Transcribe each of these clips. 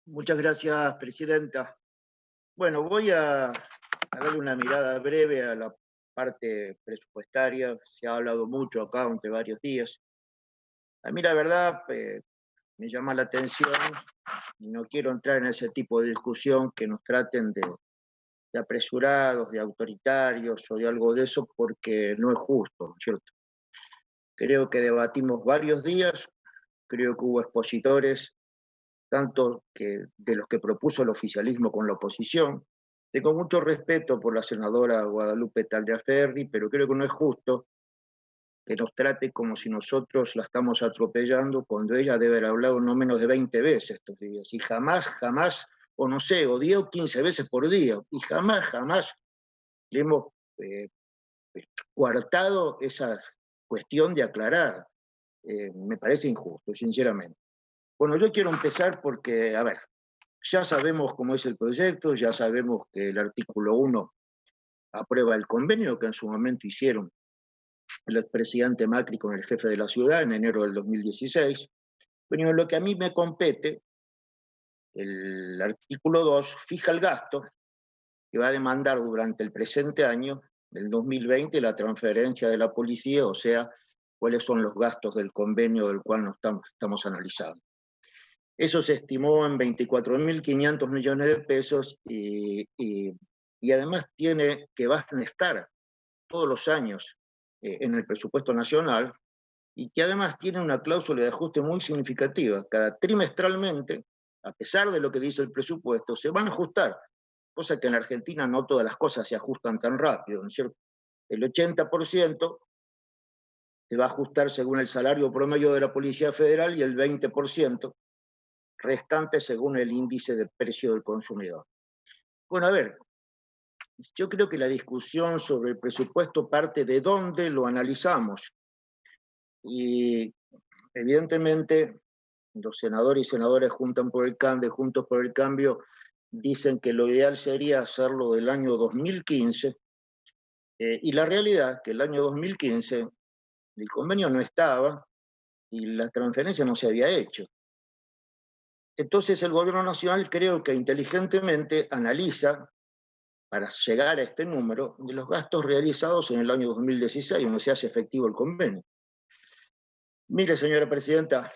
Muchas gracias, presidenta. Bueno, voy a darle una mirada breve a la parte presupuestaria. Se ha hablado mucho acá entre varios días. A mí la verdad me llama la atención y no quiero entrar en ese tipo de discusión que nos traten de apresurados, de autoritarios o de algo de eso porque no es justo, ¿no es cierto? Creo que debatimos varios días, creo que hubo expositores tanto que de los que propuso el oficialismo con la oposición. Tengo mucho respeto por la senadora Guadalupe Tagliaferri, pero creo que no es justo que nos trate como si nosotros la estamos atropellando cuando ella debe haber hablado no menos de 20 veces estos días. Y jamás, jamás, o no sé, o 10 o 15 veces por día, y jamás, jamás le hemos eh, coartado esa cuestión de aclarar. Me parece injusto, sinceramente. Bueno, yo quiero empezar porque, a ver, ya sabemos cómo es el proyecto, ya sabemos que el artículo 1 aprueba el convenio que en su momento hicieron el expresidente Macri con el jefe de la ciudad en enero del 2016. Pero en lo que a mí me compete, el artículo 2 fija el gasto que va a demandar durante el presente año, del 2020, la transferencia de la policía, o sea, cuáles son los gastos del convenio del cual nos estamos analizando. Eso se estimó en 24.500 millones de pesos y además tiene que van a estar todos los años en el presupuesto nacional y que además tiene una cláusula de ajuste muy significativa. Cada trimestralmente, a pesar de lo que dice el presupuesto, se van a ajustar, cosa que en Argentina no todas las cosas se ajustan tan rápido, ¿no es cierto? El 80% se va a ajustar según el salario promedio de la Policía Federal y el 20% restante según el índice de precio del consumidor. Bueno, a ver, yo creo que la discusión sobre el presupuesto parte de dónde lo analizamos. Y evidentemente los senadores y senadoras Juntos por el Cambio dicen que lo ideal sería hacerlo del año 2015, y la realidad es que el año 2015 el convenio no estaba y la transferencia no se había hecho. Entonces el gobierno nacional creo que inteligentemente analiza para llegar a este número de los gastos realizados en el año 2016, donde se hace efectivo el convenio. Mire, señora presidenta,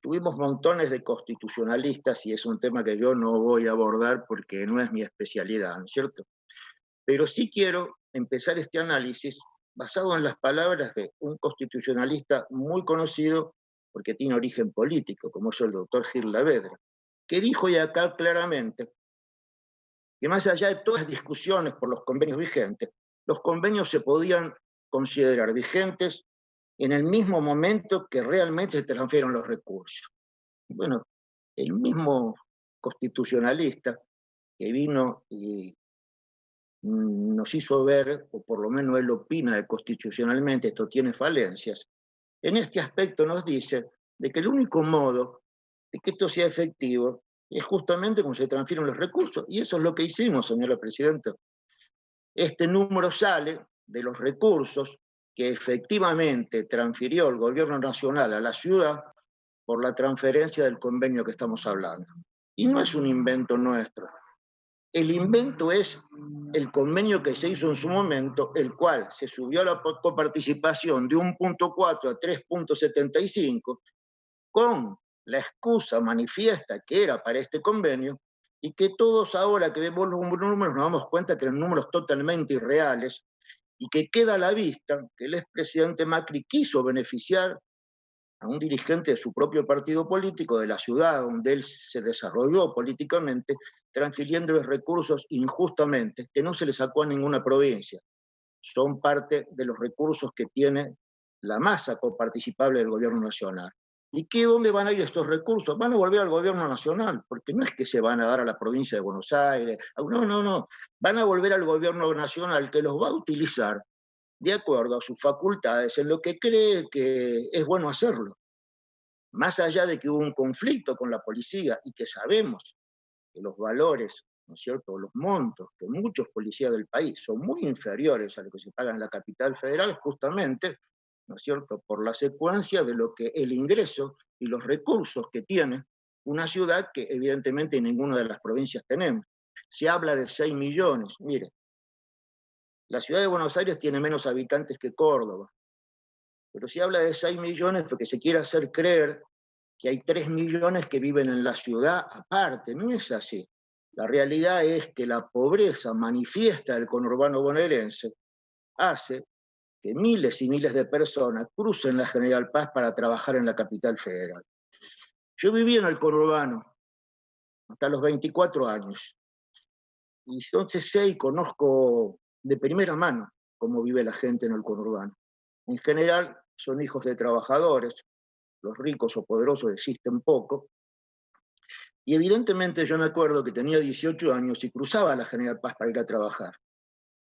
tuvimos montones de constitucionalistas y es un tema que yo no voy a abordar porque no es mi especialidad, ¿no es cierto? Pero sí quiero empezar este análisis basado en las palabras de un constitucionalista muy conocido porque tiene origen político, como es el doctor Gil Lavedra, que dijo ya acá claramente que más allá de todas las discusiones por los convenios vigentes, los convenios se podían considerar vigentes en el mismo momento que realmente se transfieren los recursos. Bueno, el mismo constitucionalista que vino y nos hizo ver, o por lo menos él opina que constitucionalmente esto tiene falencias, en este aspecto nos dice de que el único modo de que esto sea efectivo es justamente cuando se transfieren los recursos. Y eso es lo que hicimos, señora presidenta. Este número sale de los recursos que efectivamente transfirió el gobierno nacional a la ciudad por la transferencia del convenio que estamos hablando. Y no es un invento nuestro. El invento es el convenio que se hizo en su momento, el cual se subió a la coparticipación de 1,4 a 3,75 con la excusa manifiesta que era para este convenio y que todos ahora que vemos los números nos damos cuenta que eran números totalmente irreales y que queda a la vista que el expresidente Macri quiso beneficiar a un dirigente de su propio partido político, de la ciudad donde él se desarrolló políticamente, transfiriendo los recursos injustamente, que no se le sacó a ninguna provincia. Son parte de los recursos que tiene la masa coparticipable del gobierno nacional. ¿Y dónde van a ir estos recursos? Van a volver al gobierno nacional, porque no es que se van a dar a la provincia de Buenos Aires, no, no, no, van a volver al gobierno nacional que los va a utilizar de acuerdo a sus facultades en lo que cree que es bueno hacerlo. Más allá de que hubo un conflicto con la policía y que sabemos que los valores, ¿no es cierto?, los montos que muchos policías del país son muy inferiores a lo que se paga en la capital federal, justamente, ¿no es cierto?, por la secuencia de lo que el ingreso y los recursos que tiene una ciudad que evidentemente en ninguna de las provincias tenemos. Se habla de 6 millones. Mire, la ciudad de Buenos Aires tiene menos habitantes que Córdoba, pero se habla de 6 millones porque se quiere hacer creer que hay 3 millones que viven en la ciudad aparte. No es así. La realidad es que la pobreza manifiesta del conurbano bonaerense hace que miles y miles de personas crucen la General Paz para trabajar en la capital federal. Yo viví en el conurbano hasta los 24 años, y entonces sé y conozco de primera mano cómo vive la gente en el conurbano. En general son hijos de trabajadores, los ricos o poderosos existen poco, y evidentemente yo me acuerdo que tenía 18 años y cruzaba la General Paz para ir a trabajar.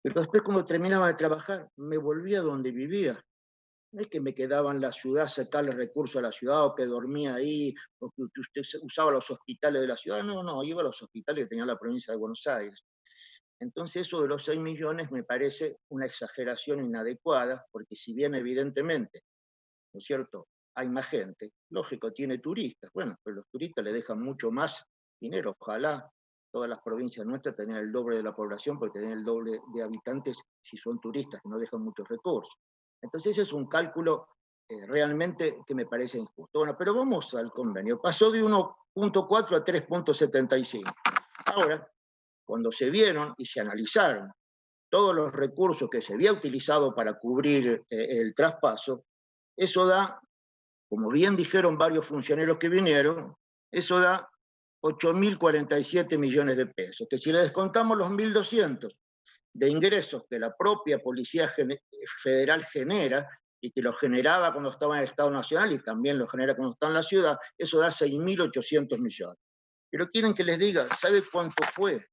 Pero después cuando terminaba de trabajar me volvía donde vivía. No es que me quedaba en la ciudad, sacarle recursos a la ciudad, o que dormía ahí, o que usted usaba los hospitales de la ciudad. No, no, iba a los hospitales que tenía la provincia de Buenos Aires. Entonces eso de los 6 millones me parece una exageración inadecuada, porque si bien evidentemente, ¿no es cierto?, hay más gente, lógico, tiene turistas, bueno, pero los turistas le dejan mucho más dinero. Ojalá todas las provincias nuestras tengan el doble de la población, porque tienen el doble de habitantes si son turistas, que no dejan muchos recursos. Entonces ese es un cálculo realmente que me parece injusto. Bueno, pero vamos al convenio. Pasó de 1.4 a 3.75. Ahora, cuando se vieron y se analizaron todos los recursos que se había utilizado para cubrir el traspaso, eso da, como bien dijeron varios funcionarios que vinieron, eso da 8.047 millones de pesos, que si le descontamos los 1.200 de ingresos que la propia Policía Federal genera, y que lo generaba cuando estaba en el Estado Nacional y también lo genera cuando está en la ciudad, eso da 6.800 millones. Pero quieren que les diga, ¿sabe cuánto fue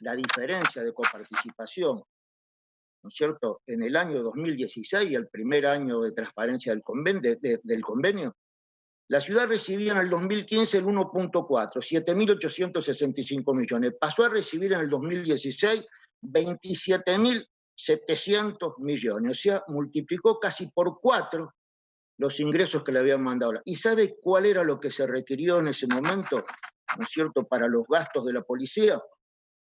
la diferencia de coparticipación, ¿no es cierto?, en el año 2016, el primer año de transparencia del convenio? La ciudad recibía en el 2015 el 1.4, 7.865 millones. Pasó a recibir en el 2016 27.700 millones. O sea, multiplicó casi por 4 los ingresos que le habían mandado. ¿Y sabe cuál era lo que se requirió en ese momento, ¿no es cierto?, para los gastos de la policía?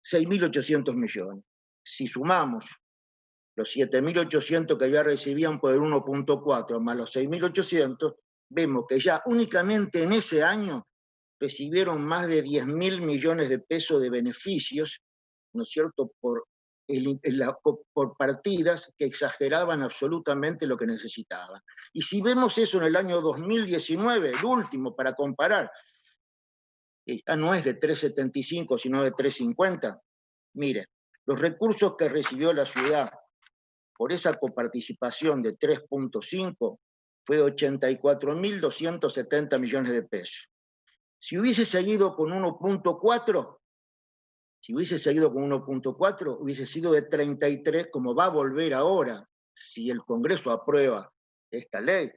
6.800 millones. Si sumamos los 7.800 que ya recibían por el 1.4 más los 6.800, vemos que ya únicamente en ese año recibieron más de 10.000 millones de pesos de beneficios, ¿no es cierto?, por partidas que exageraban absolutamente lo que necesitaban. Y si vemos eso en el año 2019, el último para comparar, que ya no es de 3.75, sino de 3.50, mire, los recursos que recibió la ciudad por esa coparticipación de 3.5 fue de 84.270 millones de pesos. Si hubiese seguido con 1.4, hubiese sido de 33, como va a volver ahora, si el Congreso aprueba esta ley,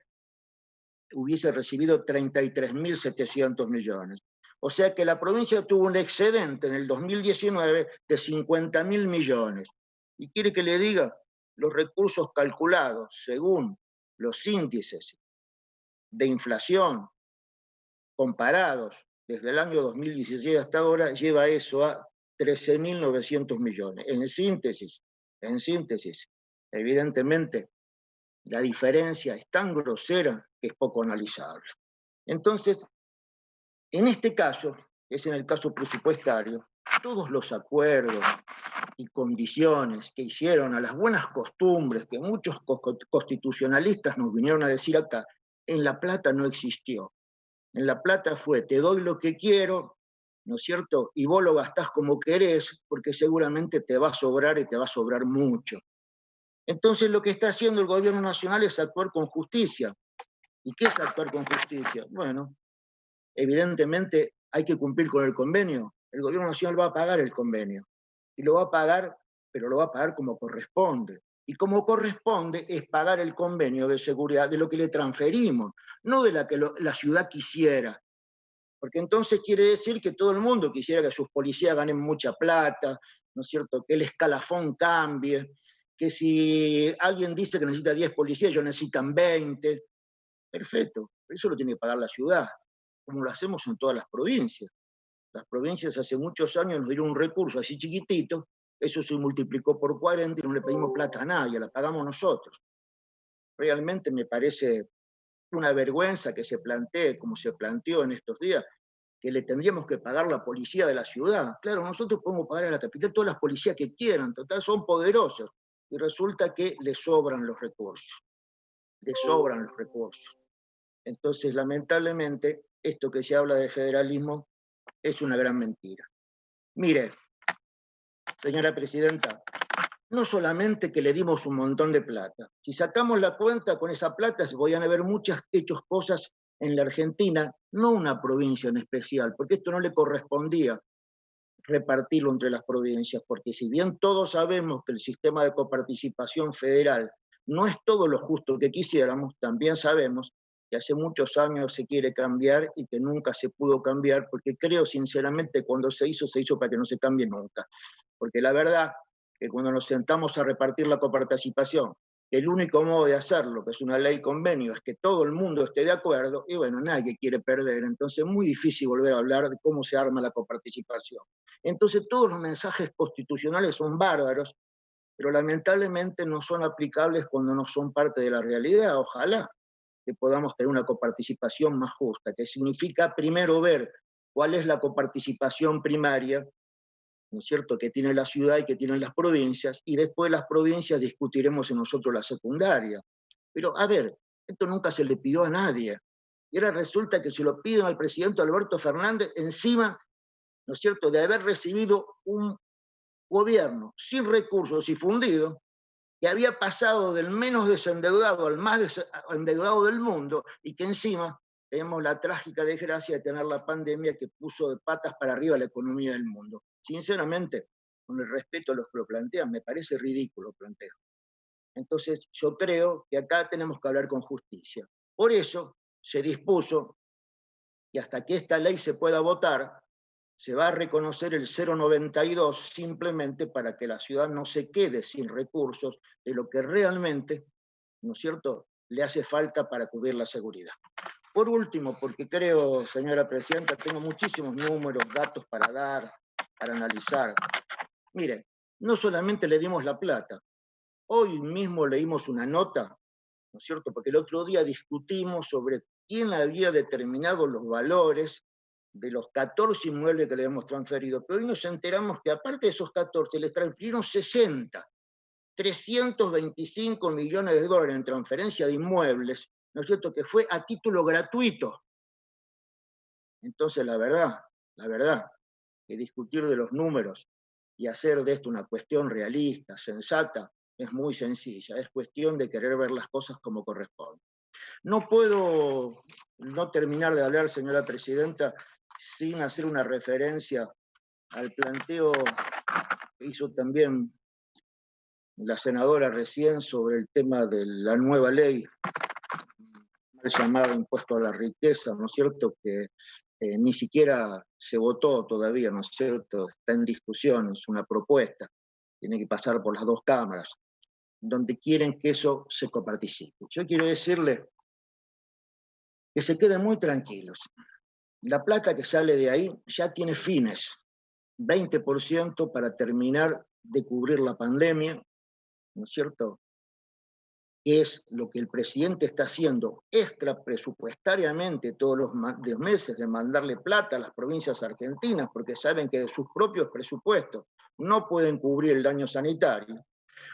hubiese recibido 33.700 millones. O sea que la provincia tuvo un excedente en el 2019 de 50.000 millones. ¿Y quiere que le diga? Los recursos calculados según los índices de inflación comparados desde el año 2016 hasta ahora, lleva eso a 13.900 millones. En síntesis, evidentemente, la diferencia es tan grosera que es poco analizable. Entonces, en este caso, es en el caso presupuestario, todos los acuerdos y condiciones que hicieron a las buenas costumbres que muchos constitucionalistas nos vinieron a decir acá, en La Plata no existió. En La Plata fue, te doy lo que quiero, ¿no es cierto? Y vos lo gastás como querés, porque seguramente te va a sobrar y te va a sobrar mucho. Entonces lo que está haciendo el gobierno nacional es actuar con justicia. ¿Y qué es actuar con justicia? Bueno, evidentemente hay que cumplir con el convenio. El gobierno nacional va a pagar el convenio. Y lo va a pagar, pero lo va a pagar como corresponde. Y como corresponde es pagar el convenio de seguridad de lo que le transferimos, no de la que la ciudad quisiera. Porque entonces quiere decir que todo el mundo quisiera que sus policías ganen mucha plata, ¿no es cierto?, que el escalafón cambie, que si alguien dice que necesita 10 policías, ellos necesitan 20. Perfecto, eso lo tiene que pagar la ciudad. como lo hacemos en todas las provincias. Las provincias hace muchos años nos dieron un recurso así chiquitito, eso se multiplicó por 40 y no le pedimos plata a nadie, la pagamos nosotros. Realmente me parece una vergüenza que se plantee, como se planteó en estos días, que le tendríamos que pagar la policía de la ciudad. Claro, nosotros podemos pagar a la capital todas las policías que quieran, total, son poderosos. Y resulta que les sobran los recursos, les sobran los recursos. Entonces, lamentablemente, esto que se habla de federalismo es una gran mentira. Mire, señora presidenta, no solamente que le dimos un montón de plata, si sacamos la cuenta con esa plata se podían haber muchas hechos cosas en la Argentina, no una provincia en especial, porque esto no le correspondía repartirlo entre las provincias, porque si bien todos sabemos que el sistema de coparticipación federal no es todo lo justo que quisiéramos, también sabemos que hace muchos años se quiere cambiar y que nunca se pudo cambiar, porque creo sinceramente cuando se hizo para que no se cambie nunca. Porque la verdad que cuando nos sentamos a repartir la coparticipación, el único modo de hacerlo, que es una ley convenio, es que todo el mundo esté de acuerdo, y bueno, nadie quiere perder, entonces es muy difícil volver a hablar de cómo se arma la coparticipación. Entonces todos los mensajes constitucionales son bárbaros, pero lamentablemente no son aplicables cuando no son parte de la realidad. Ojalá que podamos tener una coparticipación más justa, que significa primero ver cuál es la coparticipación primaria, ¿no es cierto?, que tiene la ciudad y que tienen las provincias, y después las provincias discutiremos en nosotros la secundaria. Pero, a ver, esto nunca se le pidió a nadie. Y ahora resulta que se lo piden al presidente Alberto Fernández encima, ¿no es cierto?, de haber recibido un gobierno sin recursos y fundido, que había pasado del menos desendeudado al más endeudado del mundo, y que encima tenemos la trágica desgracia de tener la pandemia que puso de patas para arriba la economía del mundo. Sinceramente, con el respeto a los que lo plantean, me parece ridículo planteo. Entonces, yo creo que acá tenemos que hablar con justicia. Por eso se dispuso que hasta que esta ley se pueda votar, se va a reconocer el 0,92 simplemente para que la ciudad no se quede sin recursos de lo que realmente, ¿no es cierto?, le hace falta para cubrir la seguridad. Por último, porque creo, señora presidenta, tengo muchísimos números, datos para dar, para analizar. Mire, no solamente le dimos la plata, hoy mismo leímos una nota, ¿no es cierto?, porque el otro día discutimos sobre quién había determinado los valores de los 14 inmuebles que le hemos transferido, pero hoy nos enteramos que aparte de esos 14, les transfirieron 60, 325 millones de dólares en transferencia de inmuebles, ¿no es cierto?, que fue a título gratuito. Entonces, la verdad, que discutir de los números y hacer de esto una cuestión realista, sensata, es muy sencilla, es cuestión de querer ver las cosas como corresponde. No puedo no terminar de hablar, señora presidenta, sin hacer una referencia al planteo que hizo también la senadora recién sobre el tema de la nueva ley, mal llamado impuesto a la riqueza, ¿no es cierto?, que ni siquiera se votó todavía, ¿no es cierto?, está en discusión, es una propuesta, tiene que pasar por las dos cámaras, donde quieren que eso se coparticipe. Yo quiero decirles que se queden muy tranquilos. La plata que sale de ahí ya tiene fines, 20% para terminar de cubrir la pandemia, ¿no es cierto?, que es lo que el presidente está haciendo extra presupuestariamente todos los meses, de mandarle plata a las provincias argentinas, porque saben que de sus propios presupuestos no pueden cubrir el daño sanitario.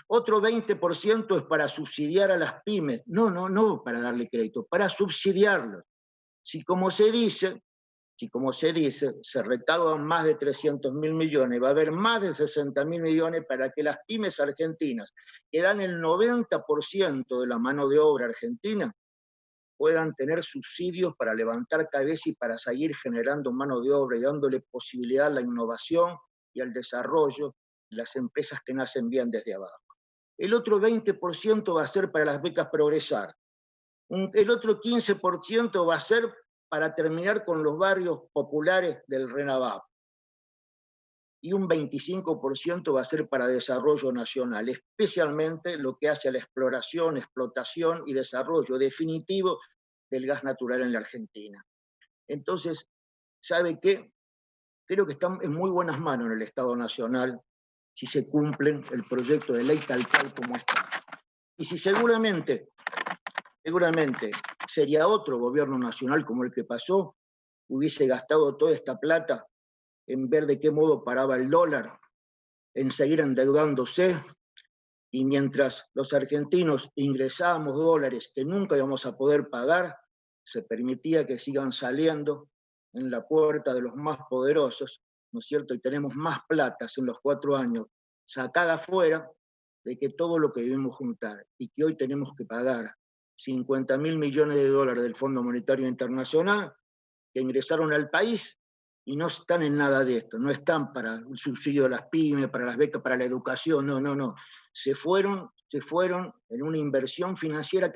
Otro 20% es para subsidiar a las pymes. No para darle crédito, para subsidiarlos. Si como se dice, se recaudan más de 300.000 millones, va a haber más de 60.000 millones para que las pymes argentinas, que dan el 90% de la mano de obra argentina, puedan tener subsidios para levantar cabeza y para seguir generando mano de obra y dándole posibilidad a la innovación y al desarrollo de las empresas que nacen bien desde abajo. El otro 20% va a ser para las becas Progresar. El otro 15% va a ser para terminar con los barrios populares del RENAVAP. Y un 25% va a ser para desarrollo nacional, especialmente lo que hace a la exploración, explotación y desarrollo definitivo del gas natural en la Argentina. Entonces, ¿sabe qué? Creo que están en muy buenas manos en el Estado Nacional si se cumple el proyecto de ley tal cual como está. Y si seguramente sería otro gobierno nacional como el que pasó, hubiese gastado toda esta plata en ver de qué modo paraba el dólar, en seguir endeudándose, y mientras los argentinos ingresábamos dólares que nunca íbamos a poder pagar, se permitía que sigan saliendo en la puerta de los más poderosos, ¿no es cierto? Y tenemos más platas en los 4 años sacada afuera de que todo lo que debimos juntar, y que hoy tenemos que pagar 50.000 millones de dólares del Fondo Monetario Internacional que ingresaron al país y no están en nada de esto, no están para el subsidio de las pymes, para las becas, para la educación, no. Se fueron en una inversión financiera que